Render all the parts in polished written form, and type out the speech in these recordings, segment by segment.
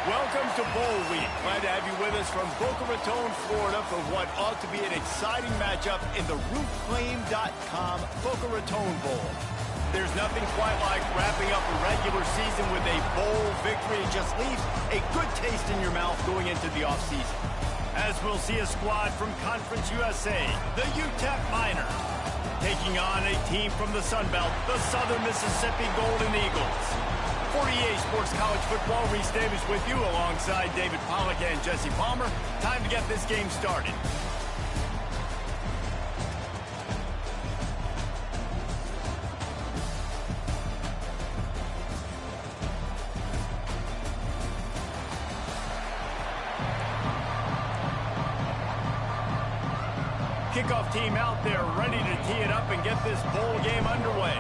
Welcome to Bowl Week. Glad to have you with us from Boca Raton, Florida for what ought to be an exciting matchup in the rootclaim.com Boca Raton Bowl. There's nothing quite like wrapping up a regular season with a bowl victory. It just leaves a good taste in your mouth going into the offseason. As we'll see a squad from Conference USA, the UTEP Miners, taking on a team from the Sun Belt, the Southern Mississippi Golden Eagles. 48 Sports College Football, Reese Davis with you alongside David Pollack and Jesse Palmer. Time to get this game started. Kickoff team out there ready to tee it up and get this bowl game underway.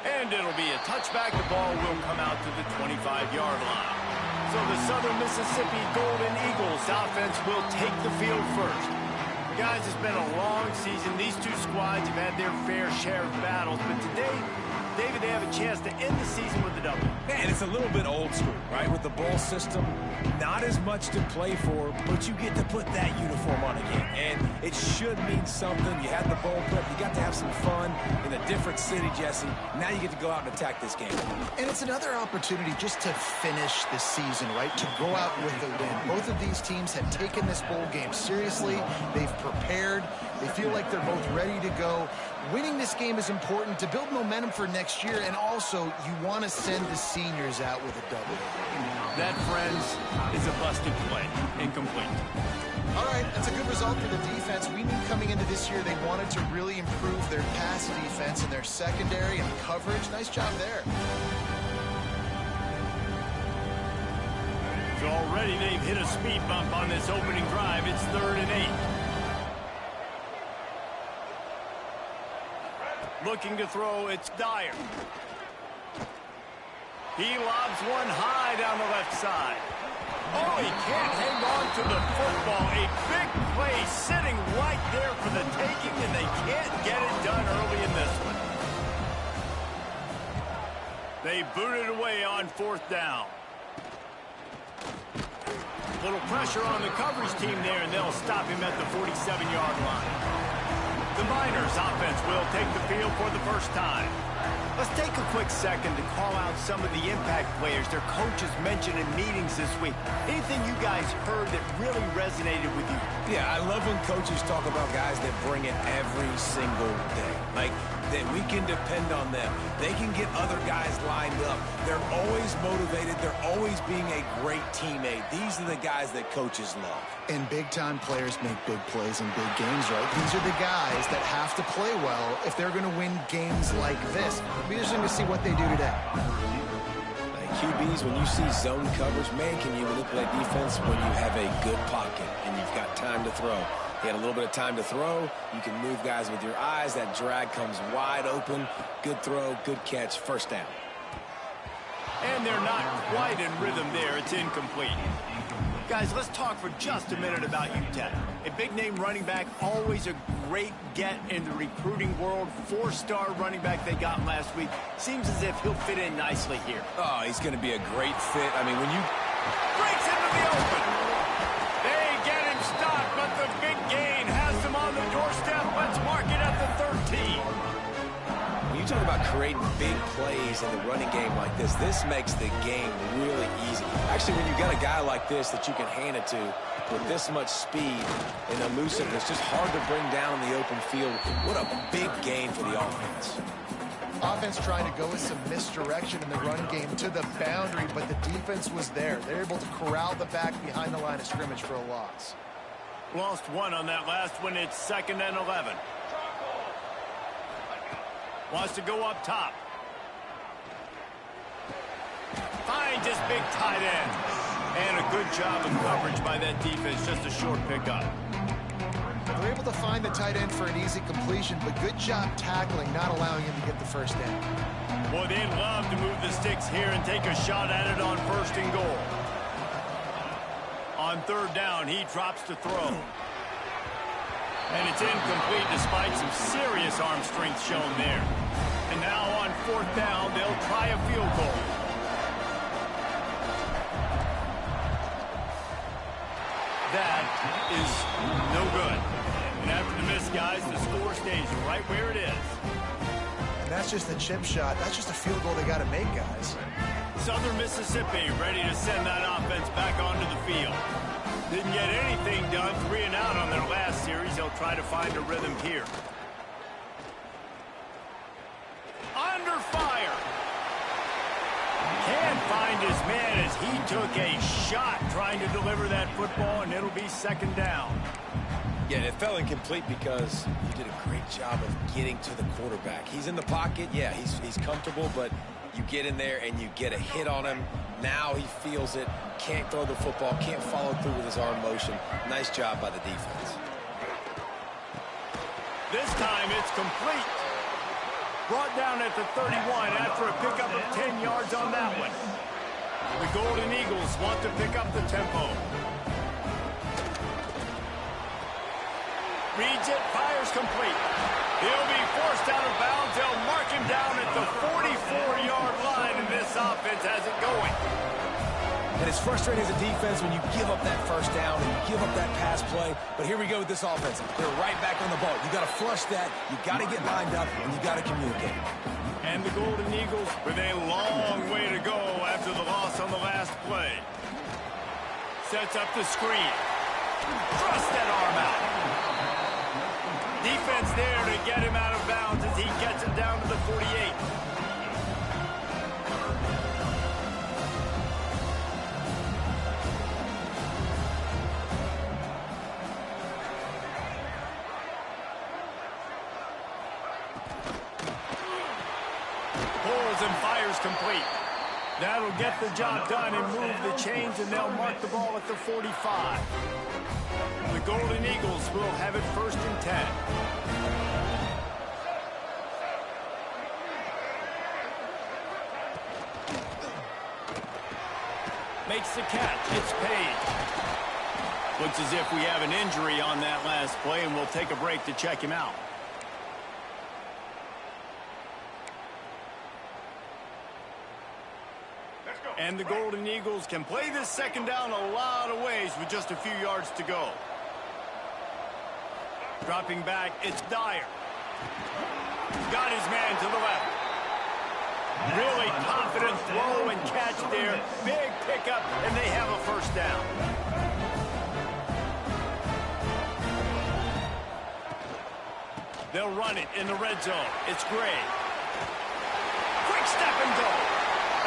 And it'll be a touchback. The ball will come out to the 25-yard line. So the Southern Mississippi Golden Eagles offense will take the field first. Guys, it's been a long season. These two squads have had their fair share of battles, but today, David, they have a chance to end the season with a W. Man, it's a little bit old school, right? With the bowl system, not as much to play for, but you get to put that uniform on again. And it should mean something. You had the bowl prep. You got to have some fun in a different city, Jesse. Now you get to go out and attack this game. And it's another opportunity just to finish the season, right? To go out with a win. Both of these teams have taken this bowl game seriously. They've prepared. They feel like they're both ready to go. Winning this game is important to build momentum for next year, and also you want to send the seniors out with a W. That, friends, is a busted play. Incomplete. All right, that's a good result for the defense. We knew coming into this year they wanted to really improve their pass defense and their secondary and coverage. Nice job there. So already they've hit a speed bump on this opening drive. It's 3rd and 8. Looking to throw, it's Dyer. He lobs one high down the left side. Oh, he can't hang on to the football. A big play sitting right there for the taking, and they can't get it done early in this one. They boot it away on 4th down. Little pressure on the coverage team there, and they'll stop him at the 47-yard line. The Miners offense will take the field for the first time. Let's take a quick second to call out some of the impact players their coaches mentioned in meetings this week. Anything you guys heard that really resonated with you? Yeah, I love when coaches talk about guys that bring it every single day. Like, that we can depend on them. They can get other guys lined up. They're always motivated. They're always being a great teammate. These are the guys that coaches love. And big-time players make big plays in big games, right? These are the guys that have to play well if they're going to win games like this. It'll be interesting to see what they do today. QBs, when you see zone coverage, man, can you manipulate defense when you have a good pocket and you've got time to throw? He had a little bit of time to throw. You can move guys with your eyes. That drag comes wide open. Good throw, good catch, first down. And they're not quite in rhythm there. It's incomplete. Guys, let's talk for just a minute about UTEP. A big-name running back, always a great get in the recruiting world. 4-star running back they got last week. Seems as if he'll fit in nicely here. Oh, he's going to be a great fit. I mean, when you... Breaks into the open. They get him stopped, but the big gain has him on the doorstep. Let's mark it at the 13. When you talk about creating big plays in the running game like this, this makes the game really easy. Actually, when you got a guy like this that you can hand it to with this much speed and elusiveness, just hard to bring down in the open field. What a big gain for the offense. Offense trying to go with some misdirection in the run game to the boundary, but the defense was there. They're able to corral the back behind the line of scrimmage for a loss. Lost one on that last one. It's 2nd and 11. Wants to go up top. Finds his big tight end. And a good job of coverage by that defense. Just a short pickup. They're able to find the tight end for an easy completion, but good job tackling, not allowing him to get the first down. Boy, they'd love to move the sticks here and take a shot at it on 1st and goal. On 3rd down, he drops to throw. And it's incomplete despite some serious arm strength shown there. And now on 4th down, they'll try a field goal. That is no good. And after the miss, guys, the score stays right where it is. And that's just a chip shot. That's just a field goal they got to make, guys. Southern Mississippi ready to send that offense back onto the field. Didn't get anything done, 3 and out on their last series. They'll try to find a rhythm here. Under fire. Can't find his man as he took a shot trying to deliver that football, and it'll be 2nd down. Yeah, and it fell incomplete because he did a great job of getting to the quarterback. He's in the pocket. Yeah, he's comfortable, but you get in there and you get a hit on him. Now he feels it, can't throw the football, can't follow through with his arm motion. Nice job by the defense. This time it's complete. Brought down at the 31 after a pickup of 10 yards on that one. The Golden Eagles want to pick up the tempo. Reads it, fires complete. He'll be forced out of bounds. They'll mark him down at the 44-yard line, and this offense has it going. And it's frustrating as a defense when you give up that 1st down and you give up that pass play. But here we go with this offense. They're right back on the ball. You got to flush that. You got to get lined up, and you got to communicate. And the Golden Eagles with a long way to go after the loss on the last play. Sets up the screen. Thrust that arm out. Defense there to get him out of bounds as he gets it down to the 48. Pulls and fires complete. That'll get the job done and move the chains, and they'll mark the ball at the 45. The Golden Eagles will have it 1st and 10. Makes the catch. It's paid. Looks as if we have an injury on that last play, and we'll take a break to check him out. And the Golden Eagles can play this 2nd down a lot of ways with just a few yards to go. Dropping back, it's Dyer. Got his man to the left. Really confident throw and catch there. Big pickup, and they have a 1st down. They'll run it in the red zone. It's Gray. Quick step and go.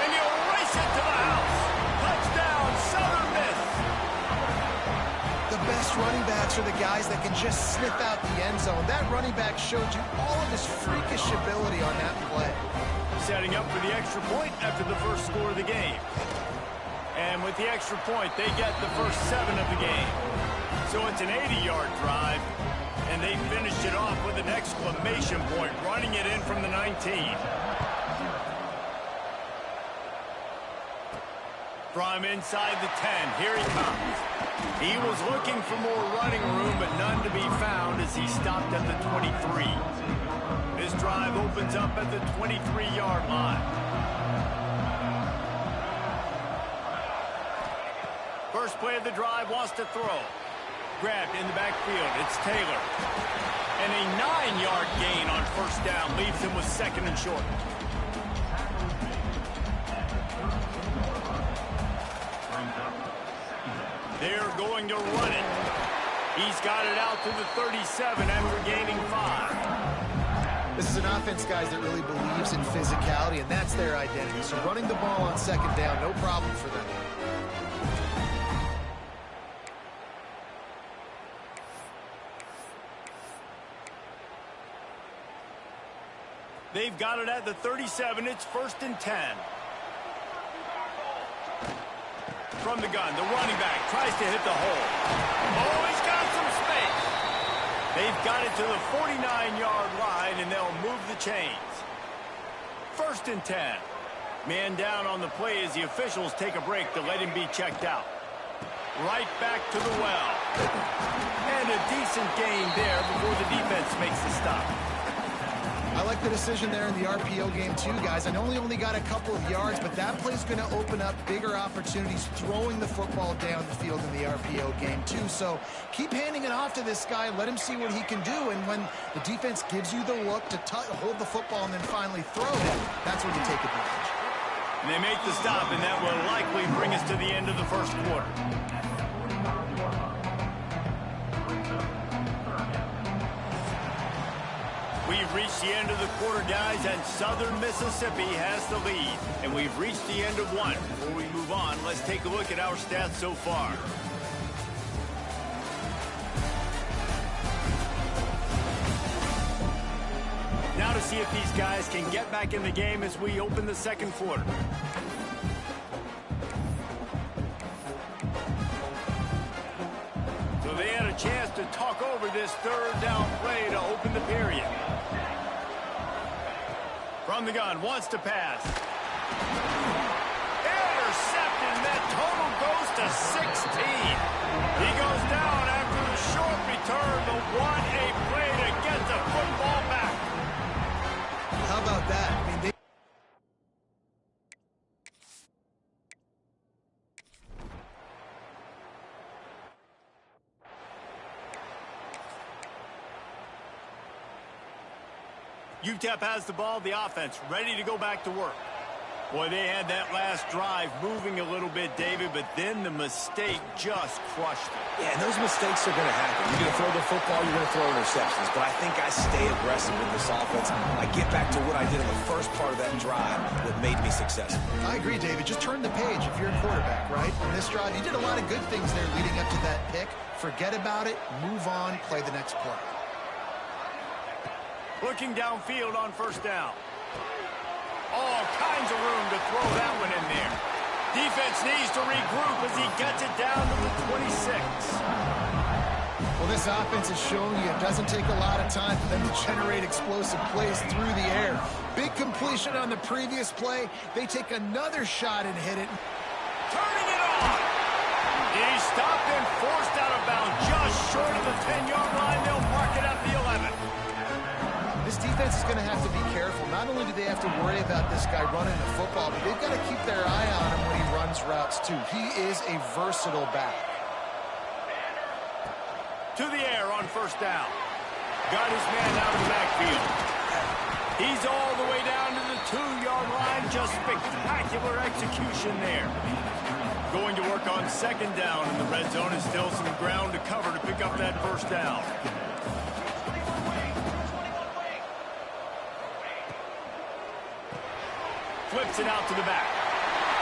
And you'll race it to the house. Touchdown, Southern Miss. The best running backs are the guys that can just sniff out the end zone. That running back showed you all of his freakish ability on that play. Setting up for the extra point after the first score of the game. And with the extra point, they get the first 7 of the game. So it's an 80-yard drive, and they finished it off with an exclamation point, running it in from the 19. From inside the 10, here he comes. He was looking for more running room, but none to be found as he stopped at the 23. This drive opens up at the 23-yard line. First play of the drive, wants to throw. Grabbed in the backfield, it's Taylor. And a 9-yard gain on 1st down leaves him with 2nd and short. They're going to run it. He's got it out to the 37 after gaining 5. This is an offense, guys, that really believes in physicality, and that's their identity. So running the ball on 2nd down, no problem for them. They've got it at the 37. It's 1st and 10. From the gun, the running back tries to hit the hole. Oh, he's got some space. They've got it to the 49-yard line, and they'll move the chains. 1st and 10. Man down on the play as the officials take a break to let him be checked out. Right back to the well. And a decent decent gain there before the defense makes the stop. I like the decision there in the RPO game too, guys. I know he only got a couple of yards, but that play's going to open up bigger opportunities throwing the football down the field in the RPO game too. So keep handing it off to this guy. Let him see what he can do. And when the defense gives you the look to hold the football and then finally throw it, that's when you take advantage. And they make the stop, and that will likely bring us to the end of the first quarter. We've reached the end of the quarter, guys, and Southern Mississippi has the lead. And we've reached the end of one. Before we move on, let's take a look at our stats so far. Now to see if these guys can get back in the game as we open the second quarter. So they had a chance to talk over this third down play to open the period. From the gun, wants to pass. Intercepted, and that total goes to 16. He goes down after the short return, but what a play to get the football back. How about that? I mean, UTEP has the ball, the offense ready to go back to work. Boy, they had that last drive moving a little bit, David, but then the mistake just crushed it. Yeah, and those mistakes are going to happen. You're going to throw the football, you're going to throw interceptions. But I think I stay aggressive with this offense. I get back to what I did in the first part of that drive that made me successful. I agree, David. Just turn the page if you're a quarterback, right? On this drive, you did a lot of good things there leading up to that pick. Forget about it, move on, play the next play. Looking downfield on first down. All kinds of room to throw that one in there. Defense needs to regroup as he gets it down to the 26. Well, this offense is showing you it doesn't take a lot of time for them to generate explosive plays through the air. Big completion on the previous play. They take another shot and hit it. Turning it on. He's stopped and forced out of bounds just short of the 10-yard line. They'll mark it at the 11. This defense is going to have to be careful. Not only do they have to worry about this guy running the football, but they've got to keep their eye on him when he runs routes too. He is a versatile back. To the air on first down. Got his man out of the backfield. He's all the way down to the 2-yard line. Just spectacular execution there. Going to work on second down in the red zone. Is still some ground to cover to pick up that first down. Flips it out to the back.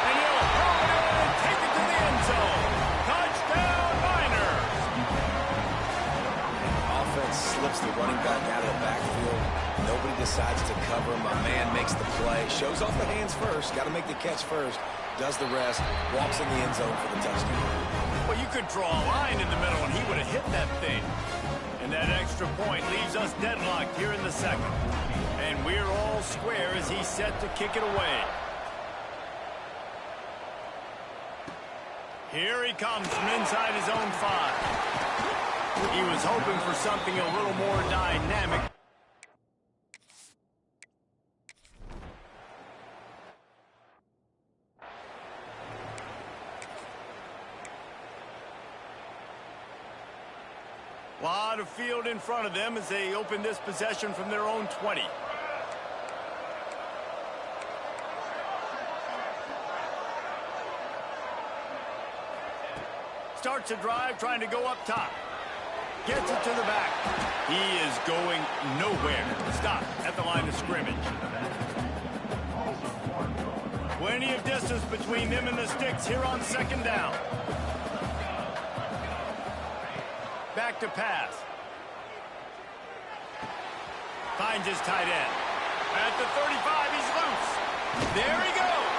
And he'll throw it in and take it to the end zone. Touchdown, Niners! Offense slips the running back out of the backfield. Nobody decides to cover him. My man makes the play. Shows off the hands first. Got to make the catch first. Does the rest. Walks in the end zone for the touchdown. Well, you could draw a line in the middle, and he would have hit that thing. And that extra point leaves us deadlocked here in the second. And we're all square as he's set to kick it away. Here he comes from inside his own 5. He was hoping for something a little more dynamic. A lot of field in front of them as they open this possession from their own 20. Starts a drive trying to go up top. Gets it to the back. He is going nowhere. Stop at the line of scrimmage. Plenty of distance between them and the sticks here on second down. Back to pass. Finds his tight end. At the 35, he's loose. There he goes.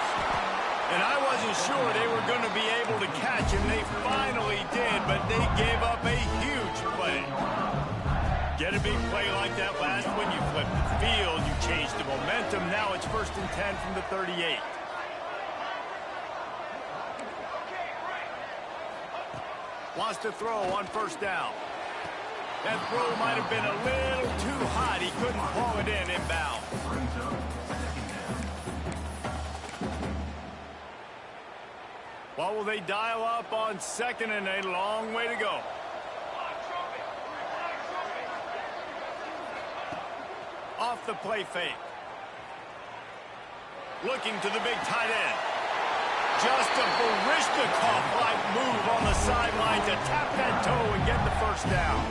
And I wasn't sure they were going to be able to catch him. They finally did, but they gave up a huge play. Get a big play like that last one, you flip the field, you change the momentum. Now it's 1st and 10 from the 38. Wants to throw on first down. That throw might have been a little too hot. He couldn't haul it in inbound. What will they dial up on second and a long way to go? Off the play fake. Looking to the big tight end. Just a Barishnikov-like move on the sideline to tap that toe and get the first down.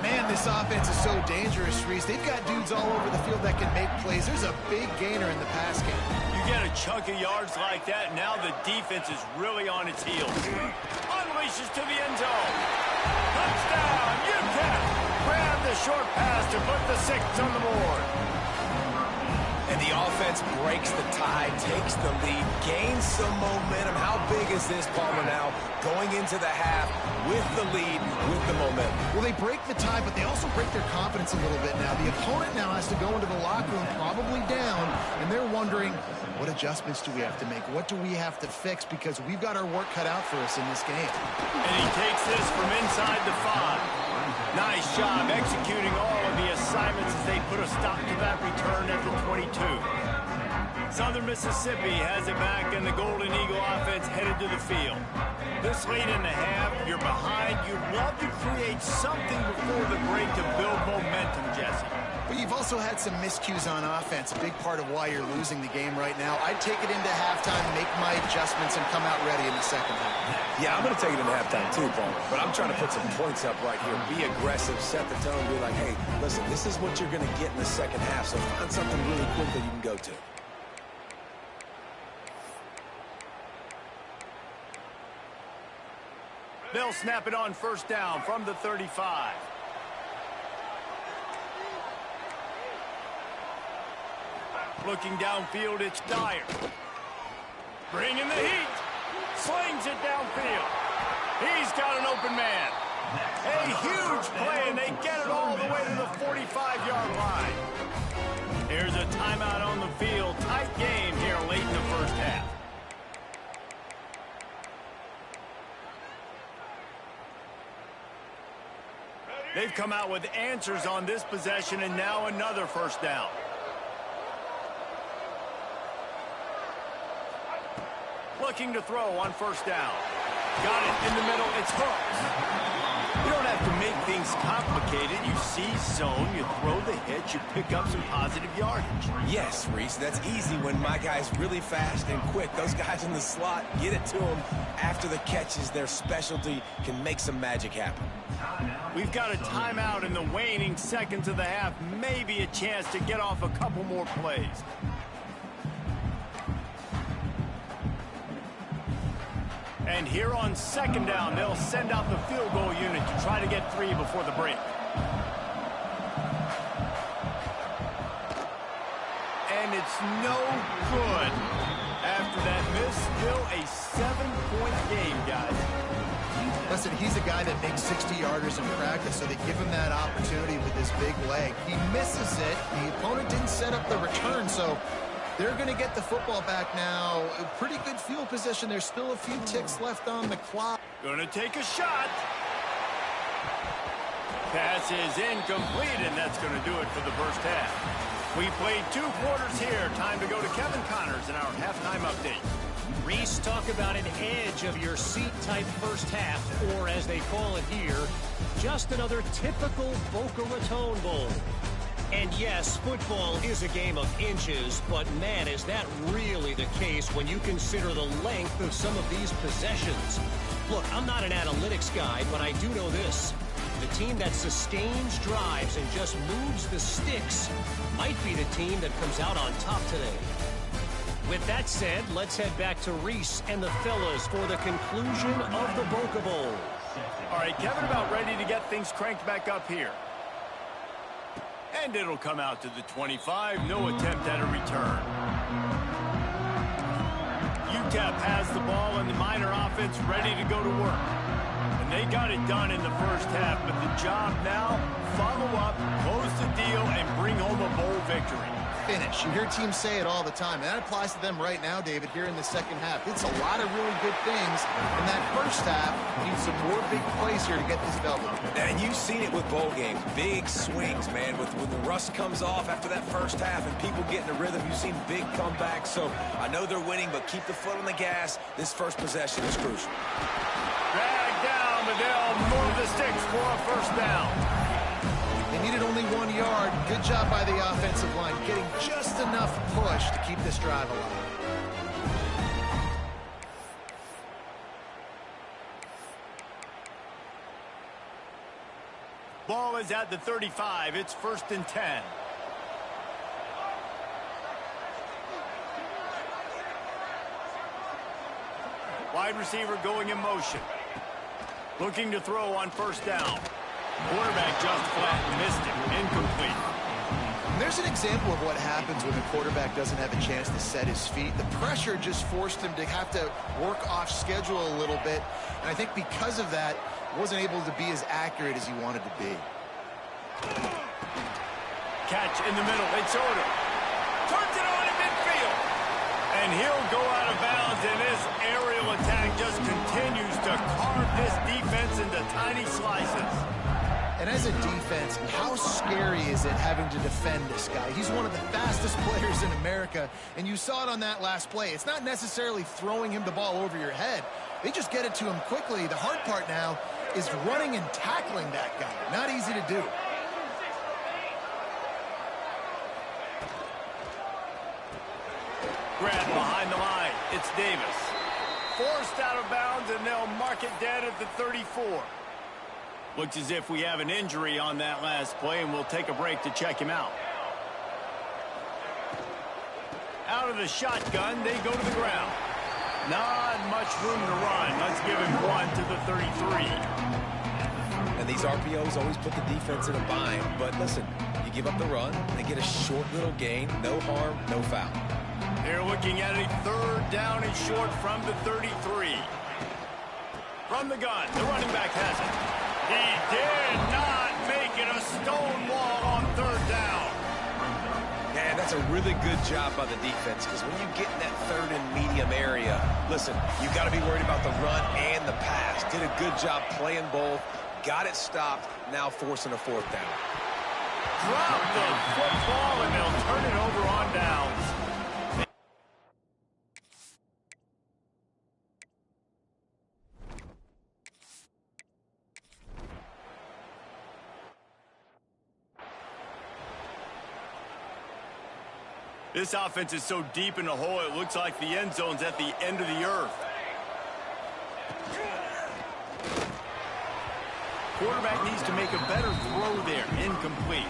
Man, this offense is so dangerous, Reese. They've got dudes all over the field that can make plays. There's a big gainer in the pass game. You get a chunk of yards like that, now the defense is really on its heels. Unleashes to the end zone. Touchdown, UTEP. Grab the short pass to put the 6 on the board. And the offense breaks the tie, takes the lead, gains some momentum. How big is this, Palmer, now going into the half with the lead, with the momentum? Well, they break the tie, but they also break their confidence a little bit now. The opponent now has to go into the locker room probably down, and they're wondering, what adjustments do we have to make? What do we have to fix? Because we've got our work cut out for us in this game. And he takes this from inside the 5. Nice job executing all of the assignments as they put a stop to that return at the 22. Southern Mississippi has it back, and the Golden Eagle offense headed to the field. This late in the half, you're behind. You'd love to create something before the break to build momentum, Jesse. But you've also had some miscues on offense, a big part of why you're losing the game right now. I'd take it into halftime, make my adjustments, and come out ready in the second half. Yeah, I'm going to take it into halftime too, Paul. But I'm trying to put some points up right here. Be aggressive, set the tone, be like, hey, listen, this is what you're going to get in the second half, so find something really quick that you can go to. They'll snap it on first down from the 35. Looking downfield, it's Dyer. Bringing the heat. Slings it downfield. He's got an open man. A huge play, and they get it all the way to the 45-yard line. Here's a timeout on the field. Tight game here late in the first half. They've come out with answers on this possession, and now another first down. Looking to throw on first down. Got it in the middle. It's hooked. You don't have to make things complicated. You see zone, you throw the hitch, you pick up some positive yardage. Yes, Reese, that's easy when my guy's really fast and quick. Those guys in the slot, get it to them after the catch is their specialty, can make some magic happen. We've got a timeout in the waning seconds of the half. Maybe a chance to get off a couple more plays. And here on second down, they'll send out the field goal unit to try to get 3 before the break. And it's no good after that miss. Still a 7-point game, guys. Listen, he's a guy that makes 60-yarders in practice, so they give him that opportunity with his big leg. He misses it. The opponent didn't set up the return, so they're going to get the football back now. A pretty good field position. There's still a few ticks left on the clock. Going to take a shot. Pass is incomplete, and that's going to do it for the first half. We played 2 quarters here. Time to go to Kevin Connors in our halftime update. Reese, talk about an edge of your seat type first half, or as they call it here, just another typical Boca Raton Bowl. And yes, football is a game of inches, but man, is that really the case when you consider the length of some of these possessions. Look, I'm not an analytics guy, but I do know this. The team that sustains drives and just moves the sticks might be the team that comes out on top today. With that said, let's head back to Reese and the fellas for the conclusion of the Boca Bowl. All right, Kevin, about ready to get things cranked back up here. And it'll come out to the 25. No attempt at a return. UTEP has the ball, and the Miner offense ready to go to work. And they got it done in the first half, but the job now, follow up, close the deal, and bring home a bowl victory. finish. You hear teams say it all the time, and that applies to them right now, David, here in the second half. It's a lot of really good things in that first half. Need some more big plays here to get this double. And you've seen it with bowl games. Big swings, man. When the rust comes off after that first half and people get in a rhythm, you've seen big comebacks. So I know they're winning, but keep the foot on the gas. This first possession is crucial. Drag down, but they'll move the sticks for a first down. They needed only 1 yard. Good job by the offensive line, getting just enough push to keep this drive alive. Ball is at the 35. It's 1st and 10. Wide receiver going in motion. Looking to throw on first down. Quarterback just flat missed it. Incomplete. And there's an example of what happens when the quarterback doesn't have a chance to set his feet. The pressure just forced him to have to work off schedule a little bit. And I think because of that, wasn't able to be as accurate as he wanted to be. Catch in the middle. It's Oda. Turns it on in midfield. And he'll go out of bounds, and this aerial attack just continues to carve this defense into tiny slices. And as a defense, how scary is it having to defend this guy? He's one of the fastest players in America, and you saw it on that last play. It's not necessarily throwing him the ball over your head. They just get it to him quickly. The hard part now is running and tackling that guy. Not easy to do. Grab behind the line. It's Davis. Forced out of bounds, and they'll mark it dead at the 34. Looks as if we have an injury on that last play, and we'll take a break to check him out. Out of the shotgun, they go to the ground. Not much room to run. Let's give him one to the 33. And these RPOs always put the defense in a bind. But listen, you give up the run, they get a short little gain. No harm, no foul. They're looking at a 3rd down and short from the 33. From the gun, the running back has it. He did not make it a stone wall on 3rd down. Man, that's a really good job by the defense, because when you get in that 3rd and medium area, listen, you've got to be worried about the run and the pass. Did a good job playing both, got it stopped, now forcing a 4th down. Drop the football, and they'll turn it over on downs. This offense is so deep in the hole, it looks like the end zone's at the end of the earth. Quarterback needs to make a better throw there. Incomplete.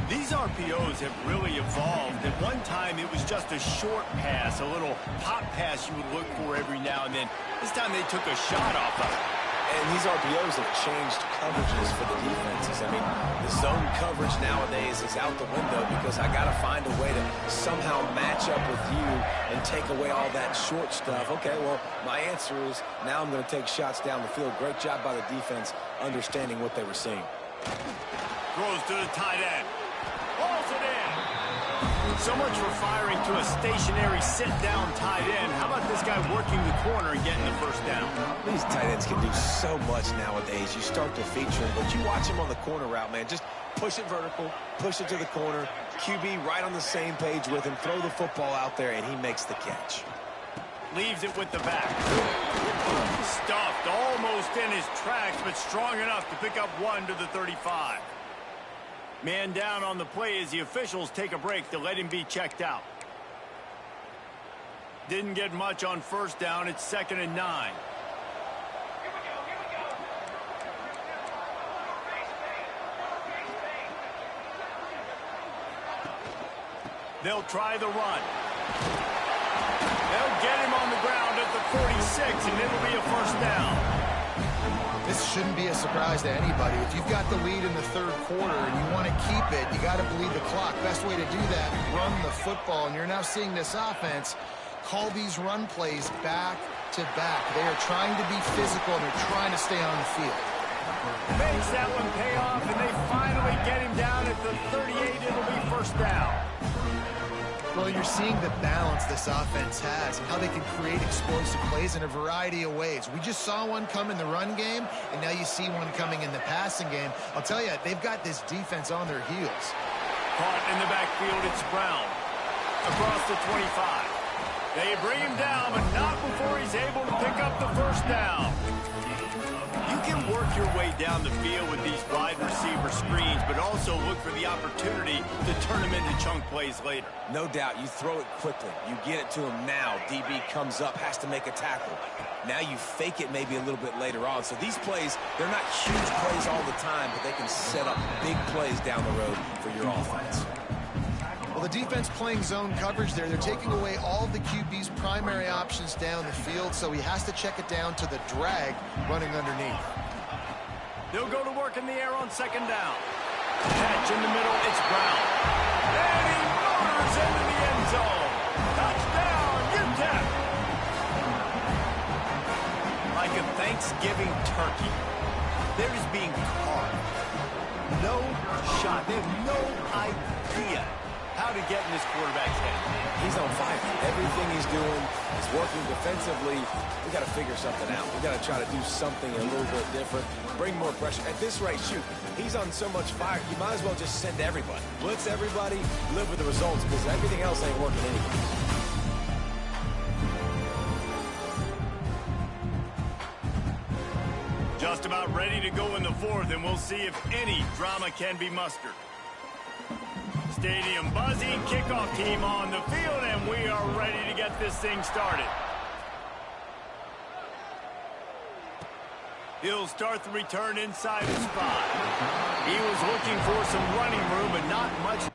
These RPOs have really evolved. At one time, it was just a short pass, a little pop pass you would look for every now and then. This time, they took a shot off of it. And these RPOs have changed coverages for the defenses. I mean, the zone coverage nowadays is out the window because I got to find a way to somehow match up with you and take away all that short stuff. Okay, well, my answer is now I'm going to take shots down the field. Great job by the defense understanding what they were seeing. Throws to the tight end. Pulls it in. So much for firing to a stationary sit-down tight end. How about this guy working the corner and getting the first down? These tight ends can do so much nowadays. You start to feature him, but you watch him on the corner route, man. Just push it vertical, push it to the corner. QB right on the same page with him. Throw the football out there, and he makes the catch. Leaves it with the back. Stuffed almost in his tracks, but strong enough to pick up one to the 35. Man down on the play as the officials take a break to let him be checked out. Didn't get much on first down. It's 2nd and 9. They'll try the run. They'll get him on the ground at the 46, and it'll be a first down. This shouldn't be a surprise to anybody. If you've got the lead in the 3rd quarter and you want to keep it, you got to bleed the clock. Best way to do that, run the football. And you're now seeing this offense call these run plays back to back. They are trying to be physical, and they're trying to stay on the field. Makes that one pay off, and they finally get him down at the 38. It'll be first down. Well, you're seeing the balance this offense has and how they can create explosive plays in a variety of ways. We just saw one come in the run game, and now you see one coming in the passing game. I'll tell you, they've got this defense on their heels. Caught in the backfield, it's Brown. Across the 25. They bring him down, but not before he's able to pick up the first down. You can work your way down the field with these wide receiver screens, but also look for the opportunity to turn them into chunk plays later. No doubt, you throw it quickly. You get it to him now. DB comes up, has to make a tackle. Now you fake it maybe a little bit later on. So these plays, they're not huge plays all the time, but they can set up big plays down the road for your offense. Well, the defense playing zone coverage there. They're taking away all of the QB's primary options down the field, so he has to check it down to the drag running underneath. They'll go to work in the air on second down. Catch in the middle, it's Brown. And he motors into the end zone. Touchdown, UTEP. Like a Thanksgiving turkey, they're just being carved. No shot. They have no idea how to get in this quarterback's head. He's on fire. Everything he's doing is working defensively. We got to figure something out. We got to try to do something a little bit different. Bring more pressure. At this rate, shoot, he's on so much fire, you might as well just send everybody. Blitz everybody, live with the results, because everything else ain't working anyway. Just about ready to go in the fourth, and we'll see if any drama can be mustered. Stadium buzzing, kickoff team on the field, and we are ready to get this thing started. He'll start the return inside his spot. He was looking for some running room, but not much.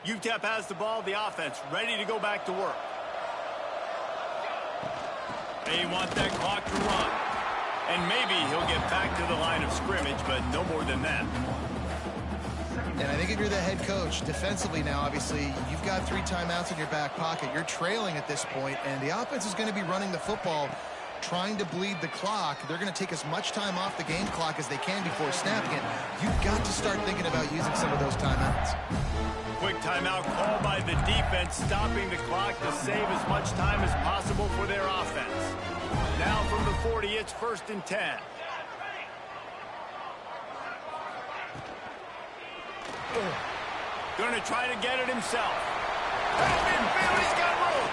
UTEP has the ball, the offense ready to go back to work. They want that clock to run. And maybe he'll get back to the line of scrimmage, but no more than that. And I think if you're the head coach, defensively now, obviously, you've got 3 timeouts in your back pocket. You're trailing at this point, and the offense is going to be running the football, trying to bleed the clock. They're going to take as much time off the game clock as they can before snapping it. You've got to start thinking about using some of those timeouts. Quick timeout called by the defense, stopping the clock to save as much time as possible for their offense. Now from the 40, it's 1st and 10. Going to try to get it himself. He's got room.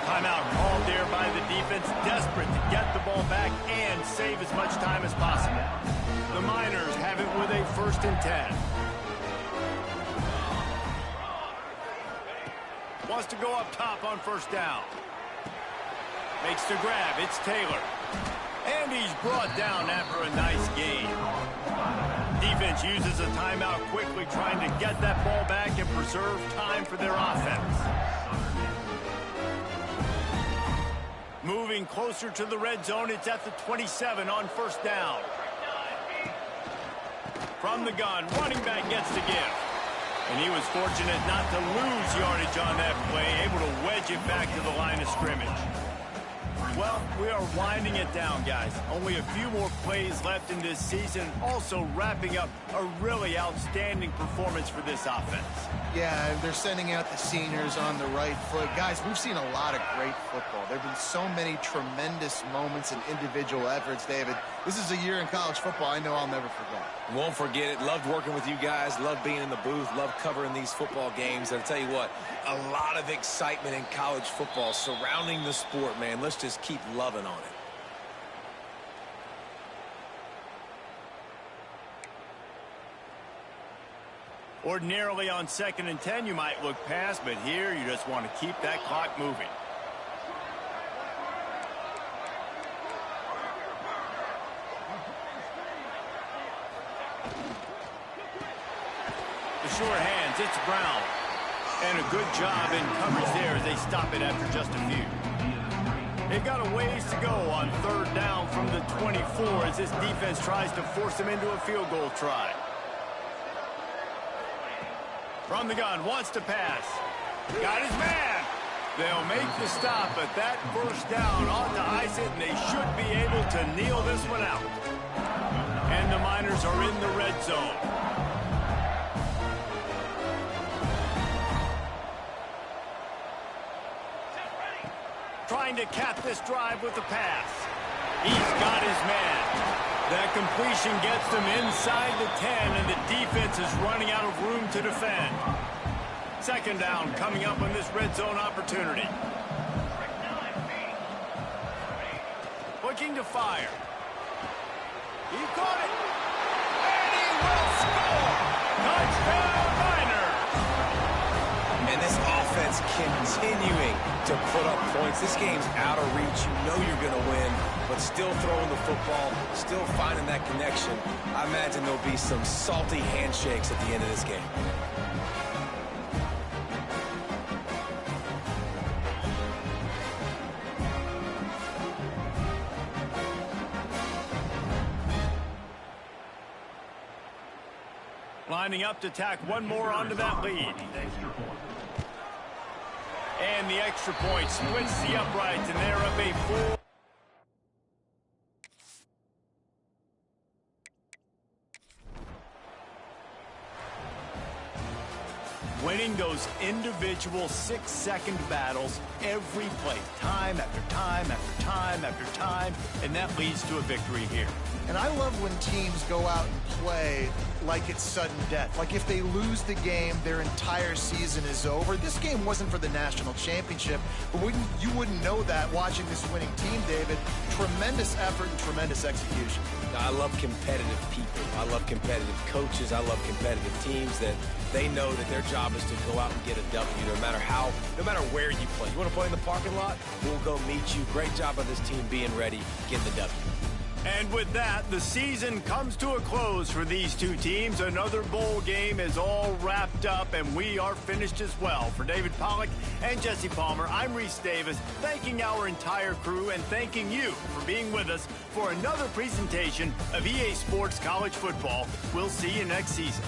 Timeout called there by the defense, desperate to get the ball back and save as much time as possible. The Miners have it with a 1st and 10. Wants to go up top on 1st down. Makes the grab. It's Taylor. And he's brought down after a nice gain. Defense uses a timeout quickly, trying to get that ball back and preserve time for their offense. Moving closer to the red zone, it's at the 27 on 1st down. From the gun, running back gets the give. And he was fortunate not to lose yardage on that play, able to wedge it back to the line of scrimmage. Well, we are winding it down, guys. Only a few more plays left in this season. Also wrapping up a really outstanding performance for this offense. Yeah, they're sending out the seniors on the right foot. Guys, we've seen a lot of great football. There have been so many tremendous moments and individual efforts, David. This is a year in college football I know I'll never forget. Won't forget it. Loved working with you guys. Loved being in the booth. Loved covering these football games. And I'll tell you what, a lot of excitement in college football surrounding the sport, man. Let's just keep loving on it. Ordinarily on 2nd and 10, you might look past, but here you just want to keep that clock moving. The short hands, it's Brown. And a good job in coverage there as they stop it after just a few. They've got a ways to go on 3rd down from the 24 as this defense tries to force them into a field goal try. From the gun, wants to pass. Got his man. They'll make the stop, but that first down ought to ice it, and they should be able to kneel this one out. And the Miners are in the red zone. Trying to cap this drive with the pass. He's got his man. That completion gets them inside the 10, and the defense is running out of room to defend. Second down coming up on this red zone opportunity. Looking to fire. He caught it. And he will score. Touchdown, Miners. And this offense continuing to put up points. This game's out of reach. You know you're going to win, but still throwing the football, still finding that connection. I imagine there'll be some salty handshakes at the end of this game. Lining up to tack one more onto that lead. And the extra point splits the uprights, and they're up a 4. Winning those individual 6-second battles every play, time after time after time after time, and that leads to a victory here. And I love when teams go out and play like it's sudden death. Like if they lose the game, their entire season is over. This game wasn't for the national championship, but you wouldn't know that watching this winning team, David. Tremendous effort and tremendous execution. I love competitive people. I love competitive coaches. I love competitive teams that they know that their job is to go out and get a W no matter where you play. You want to play in the parking lot? We'll go meet you. Great job of this team being ready, getting the W. And with that, the season comes to a close for these two teams. Another bowl game is all wrapped up, and we are finished as well. For David Pollack and Jesse Palmer, I'm Reese Davis, thanking our entire crew and thanking you for being with us for another presentation of EA Sports College Football. We'll see you next season.